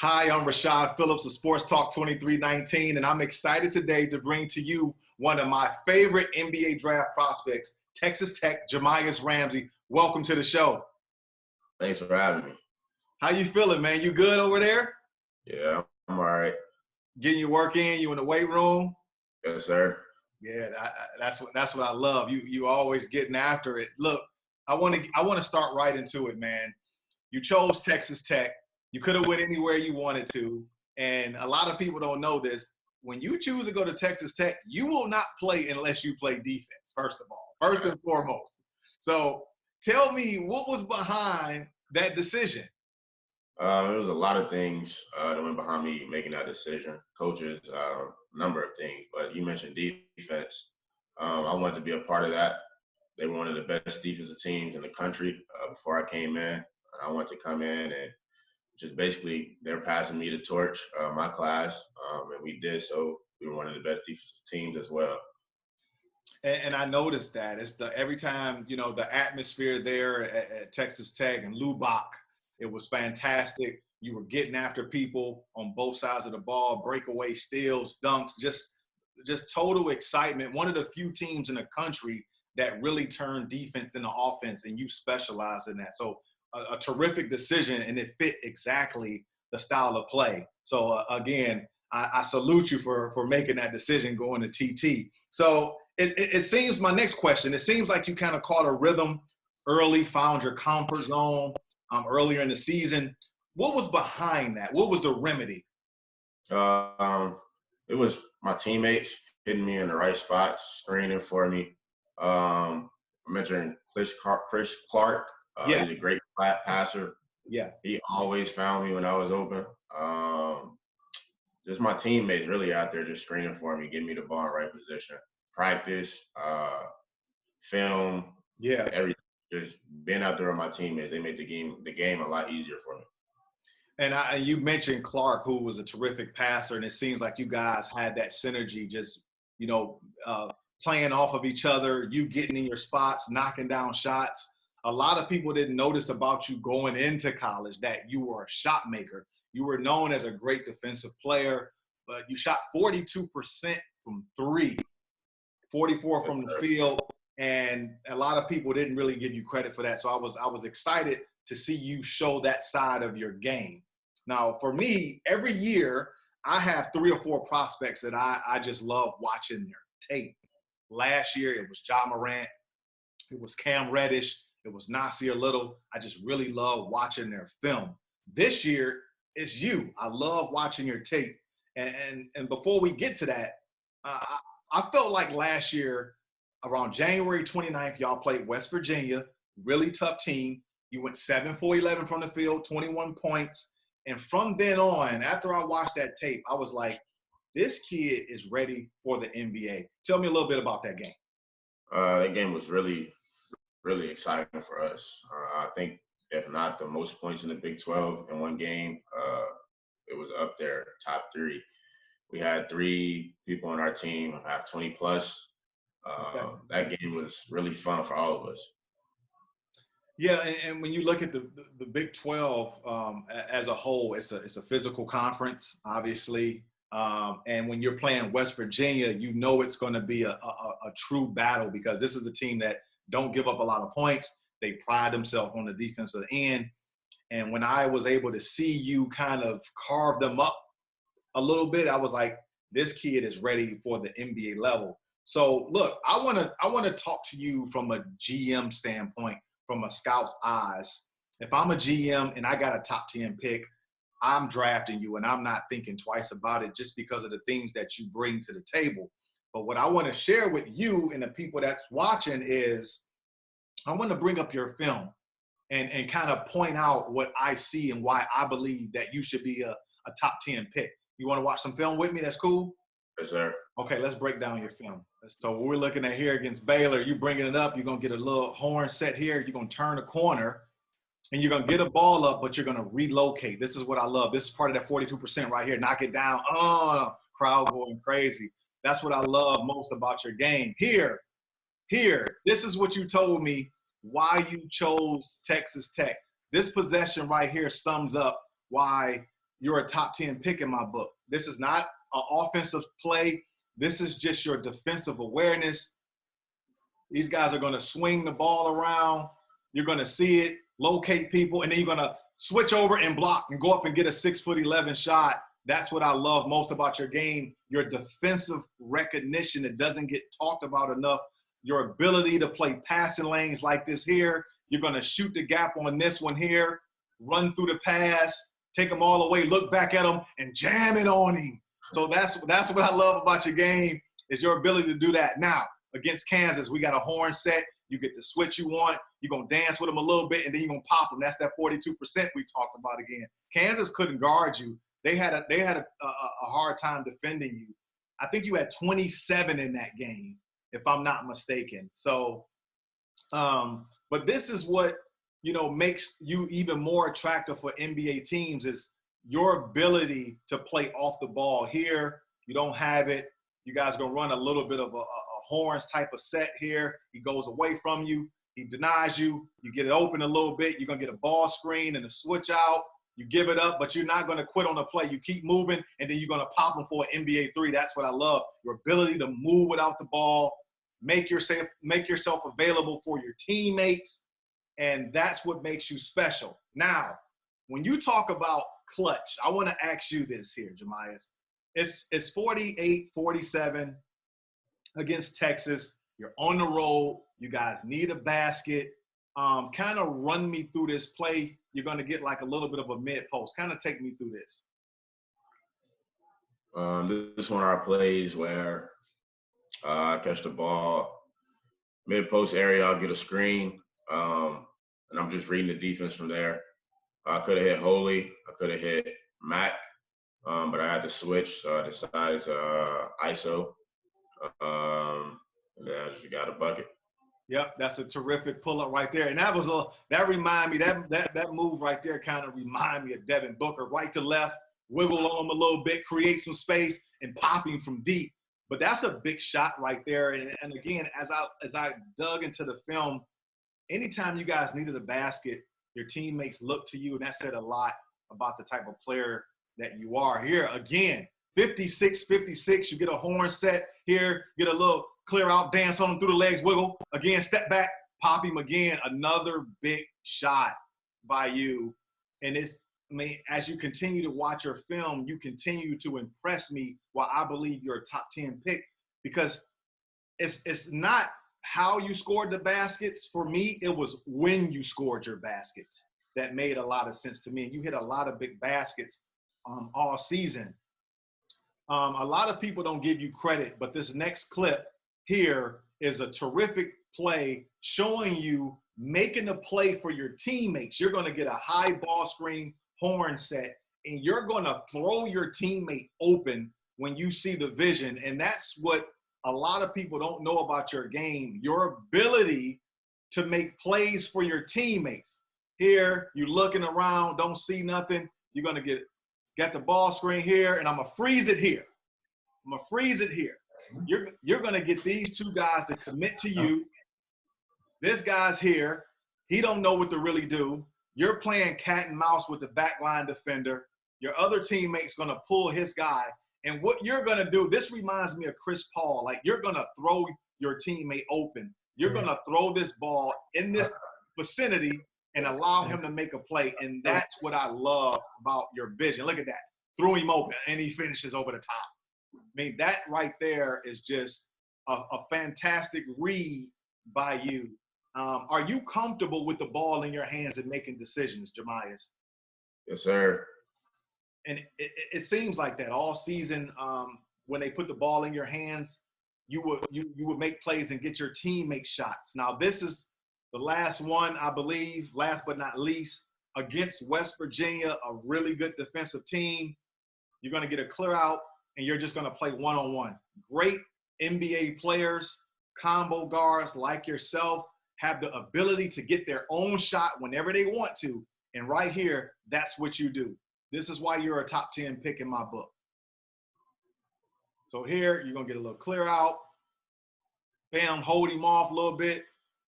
Hi, I'm Rashad Phillips of Sports Talk 2319, and I'm excited today to bring to you one of my favorite NBA draft prospects, Texas Tech, Jahmi'us Ramsey. Welcome to the show. Thanks for having me. How you feeling, man? You good over there? Yeah, I'm all right. Getting your work in? You in the weight room? Yes, sir. Yeah, that's what I love. You always getting after it. Look, I want to start right into it, man. You chose Texas Tech. You could have went anywhere you wanted to, and a lot of people don't know this. When you choose to go to Texas Tech, you will not play unless you play defense, first of all, first and foremost. So tell me, what was behind that decision? There was a lot of things that went behind me making that decision. Coaches, a number of things, but you mentioned defense. I wanted to be a part of that. They were one of the best defensive teams in the country before I came in. I wanted to come in and just basically they're passing me the torch, my class, and we did so. We were one of the best defensive teams as well. And I noticed that it's every time, the atmosphere there at Texas Tech and Lubbock, it was fantastic. You were getting after people on both sides of the ball, breakaway steals, dunks, just total excitement. One of the few teams in the country that really turned defense into offense, and you specialize in that. So a terrific decision, and it fit exactly the style of play. So again, I salute you for making that decision going to TT. So it seems, my next question, it seems like you kind of caught a rhythm early, found your comfort zone earlier in the season. What was behind that? What was the remedy? It was my teammates hitting me in the right spots, screening for me. I mentioned Chris Clark. Yeah. He's a great passer. Yeah. He always found me when I was open. Just my teammates really out there just screening for me, getting me the ball in the right position. Practice, film, everything. Just being out there with my teammates, they made the game a lot easier for me. And you mentioned Clark, who was a terrific passer, and it seems like you guys had that synergy, just playing off of each other, you getting in your spots, knocking down shots. A lot of people didn't notice about you going into college that you were a shot maker. You were known as a great defensive player, but you shot 42% from three, 44 from the field, and a lot of people didn't really give you credit for that. So I was excited to see you show that side of your game. Now, for me, every year I have 3 or 4 prospects that I just love watching their tape. Last year it was Ja Morant, it was Cam Reddish, it was Nasir Little. I just really love watching their film. This year, it's you. I love watching your tape. And before we get to that, I felt like last year, around January 29th, y'all played West Virginia, really tough team. You went 7 for 11 from the field, 21 points. And from then on, after I watched that tape, I was like, this kid is ready for the NBA. Tell me a little bit about that game. That game was really exciting for us. I think, if not the most points in the Big 12 in one game, it was up there, top 3. We had 3 people on our team have 20 plus. That game was really fun for all of us. Yeah, and when you look at the Big 12 as a whole, it's a physical conference, obviously. And when you're playing West Virginia, you know it's going to be a true battle, because this is a team that don't give up a lot of points. They pride themselves on the defensive end. And when I was able to see you kind of carve them up a little bit, I was like, this kid is ready for the NBA level. So look, I want to talk to you from a GM standpoint, from a scout's eyes. If I'm a GM and I got a top 10 pick, I'm drafting you, and I'm not thinking twice about it just because of the things that you bring to the table. But what I want to share with you and the people that's watching is I want to bring up your film and kind of point out what I see and why I believe that you should be a top 10 pick. You want to watch some film with me? That's cool? Yes, sir. Okay, let's break down your film. So what we're looking at here against Baylor, you bringing it up, you're going to get a little horn set here. You're going to turn the corner, and you're going to get a ball up, but you're going to relocate. This is what I love. This is part of that 42% right here. Knock it down. Oh, crowd going crazy. That's what I love most about your game. Here, this is what you told me why you chose Texas Tech. This possession right here sums up why you're a top 10 pick in my book. This is not an offensive play. This is just your defensive awareness. These guys are going to swing the ball around. You're going to see it, locate people, and then you're going to switch over and block and go up and get a 6'11" shot. That's what I love most about your game, your defensive recognition that doesn't get talked about enough, your ability to play passing lanes like this here. You're going to shoot the gap on this one here, run through the pass, take them all away, look back at them, and jam it on him. So that's what I love about your game is your ability to do that. Now, against Kansas, we got a horn set. You get the switch you want. You're going to dance with them a little bit, and then you're going to pop them. That's that 42% we talked about again. Kansas couldn't guard you. They had a hard time defending you. I think you had 27 in that game, if I'm not mistaken. So, but this is what, makes you even more attractive for NBA teams is your ability to play off the ball. Here, you don't have it. You guys are going to run a little bit of a horns type of set here. He goes away from you. He denies you. You get it open a little bit. You're going to get a ball screen and a switch out. You give it up, but you're not going to quit on the play. You keep moving, and then you're going to pop them for an NBA three. That's what I love. Your ability to move without the ball, make yourself available for your teammates, and that's what makes you special. Now, when you talk about clutch, I want to ask you this here, Jahmi'us. It's 48-47 against Texas. You're on the road. You guys need a basket. Kind of run me through this play. You're going to get like a little bit of a mid-post. Kind of take me through this. This one of our plays where I catch the ball, mid-post area, I'll get a screen, and I'm just reading the defense from there. I could have hit Holy. I could have hit Mac, but I had to switch, so I decided to ISO, and then I just got a bucket. Yep, that's a terrific pull-up right there. And that reminded me, that move right there kind of reminded me of Devin Booker, right to left, wiggle on him a little bit, create some space, and pop him from deep. But that's a big shot right there. And again, as I dug into the film, anytime you guys needed a basket, your teammates look to you, and that said a lot about the type of player that you are. Here, again, 56-56, you get a horn set here, get a little clear out, dance on him through the legs, wiggle. Again, step back, pop him again. Another big shot by you. And as you continue to watch your film, you continue to impress me while I believe you're a top 10 pick because it's not how you scored the baskets. For me, it was when you scored your baskets that made a lot of sense to me. And you hit a lot of big baskets all season. A lot of people don't give you credit, but this next clip here is a terrific play showing you making a play for your teammates. You're going to get a high ball screen horn set, and you're going to throw your teammate open when you see the vision. And that's what a lot of people don't know about your game, your ability to make plays for your teammates. Here, you're looking around, don't see nothing. You're going to get the ball screen here, and I'm going to freeze it here. I'm going to freeze it here. You're going to get these two guys to commit to you. This guy's here. He don't know what to really do. You're playing cat and mouse with the backline defender. Your other teammate's going to pull his guy. And what you're going to do, this reminds me of Chris Paul. Like, you're going to throw your teammate open. You're going to throw this ball in this vicinity and allow him to make a play. And that's what I love about your vision. Look at that. Threw him open, and he finishes over the top. I mean, that right there is just a fantastic read by you. Are you comfortable with the ball in your hands and making decisions, Jahmi'us? Yes, sir. And it seems like that all season. When they put the ball in your hands, you would make plays and get your teammates shots. Now this is the last one, I believe, last but not least, against West Virginia, a really good defensive team. You're going to get a clear out, and you're just going to play one-on-one. Great NBA players, combo guards like yourself, have the ability to get their own shot whenever they want to. And right here, that's what you do. This is why you're a top 10 pick in my book. So here, you're going to get a little clear out. Bam, hold him off a little bit.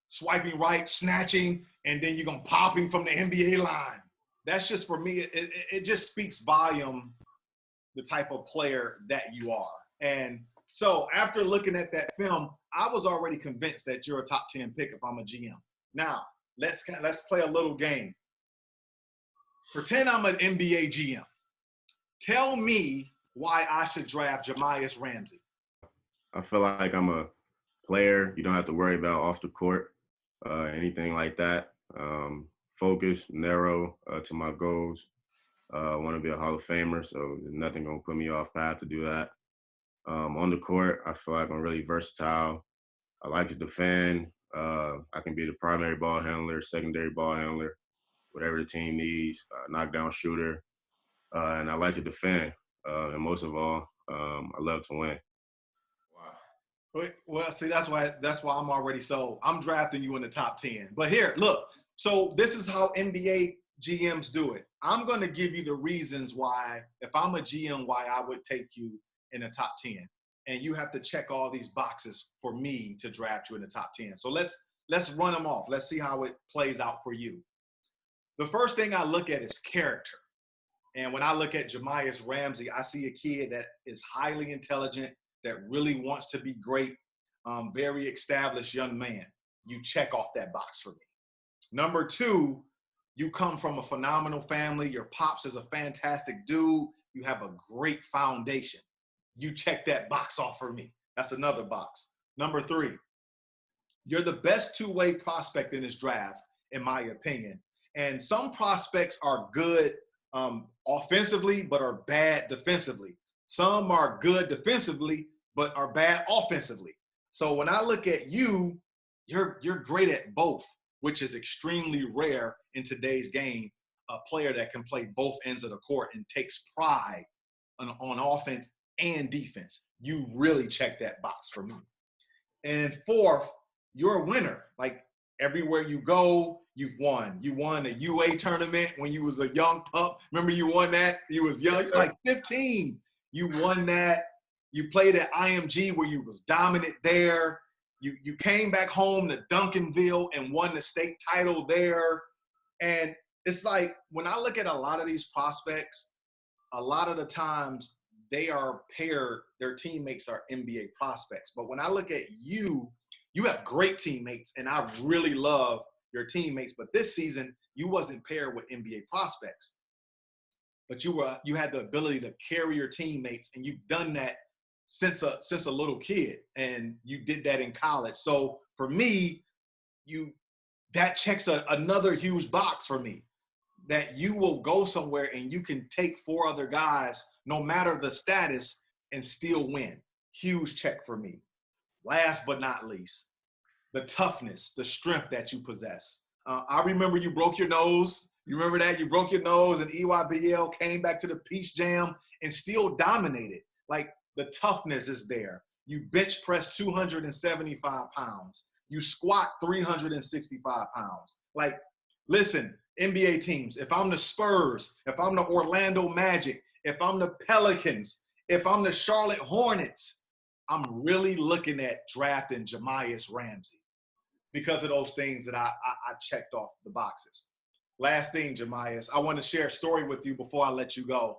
Swiping right, snatching, and then you're going to pop him from the NBA line. that's just for me. It just speaks volume, the type of player that you are. And so after looking at that film, I was already convinced that you're a top 10 pick if I'm a GM. Now let's play a little game. Pretend I'm an NBA GM. Tell me why I should draft Jahmi'us Ramsey. I feel like I'm a player you don't have to worry about off the court, anything like that. Focus, narrow to my goals. I want to be a Hall of Famer, so there's nothing going to put me off path to do that. On the court, I feel like I'm really versatile. I like to defend. I can be the primary ball handler, secondary ball handler, whatever the team needs, knockdown shooter. And I like to defend. And most of all, I love to win. Wow. Well, see, that's why I'm already sold. I'm drafting you in the top 10. But here, look. So this is how NBA GMs do it. I'm going to give you the reasons why, if I'm a GM, why I would take you in the top 10. And you have to check all these boxes for me to draft you in the top 10. So let's run them off. Let's see how it plays out for you. The first thing I look at is character. And when I look at Jahmi'us Ramsey, I see a kid that is highly intelligent, that really wants to be great, very established young man. You check off that box for me. Number two, you come from a phenomenal family. Your pops is a fantastic dude. You have a great foundation. You check that box off for me. That's another box. Number three, you're the best two-way prospect in this draft, in my opinion. And some prospects are good offensively, but are bad defensively. Some are good defensively, but are bad offensively. So when I look at you, you're great at both, which is extremely rare in today's game, a player that can play both ends of the court and takes pride on offense and defense. You really check that box for me. And fourth, you're a winner. Like everywhere you go, you've won. You won a UA tournament when you was a young pup. Remember you won that? You was young, like 15. You won that. You played at IMG where you was dominant there. You came back home to Duncanville and won the state title there. And it's like when I look at a lot of these prospects, a lot of the times they are paired, their teammates are NBA prospects. But when I look at you, you have great teammates, and I really love your teammates. But this season, you wasn't paired with NBA prospects. But you had the ability to carry your teammates, and you've done that since a little kid, and you did that in college. So for me, that checks another huge box for me, that you will go somewhere and you can take four other guys, no matter the status, and still win. Huge check for me. Last but not least, the toughness, the strength that you possess. I remember you broke your nose. You remember that? You broke your nose in EYBL, came back to the Peach Jam, and still dominated. Like, the toughness is there. You bench press 275 pounds. You squat 365 pounds. Like, listen, NBA teams, if I'm the Spurs, if I'm the Orlando Magic, if I'm the Pelicans, if I'm the Charlotte Hornets, I'm really looking at drafting Jahmi'us Ramsey because of those things that I checked off the boxes. Last thing, Jahmi'us, I want to share a story with you before I let you go.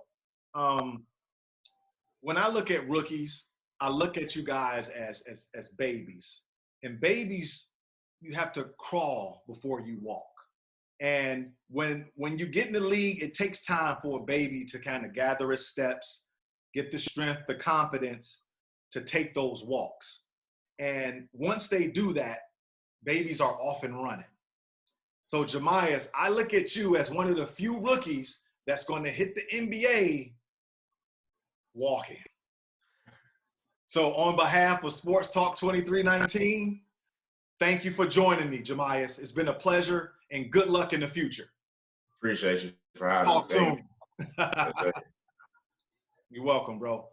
When I look at rookies, I look at you guys as babies. And babies, you have to crawl before you walk. And when you get in the league, it takes time for a baby to kind of gather its steps, get the strength, the confidence to take those walks. And once they do that, babies are off and running. So Jahmi'us, I look at you as one of the few rookies that's going to hit the NBA walking. So on behalf of Sports Talk 2319, thank you for joining me, Jahmi'us. It's been a pleasure, and good luck in the future. Appreciate you for having me. Talk soon. You're welcome, bro.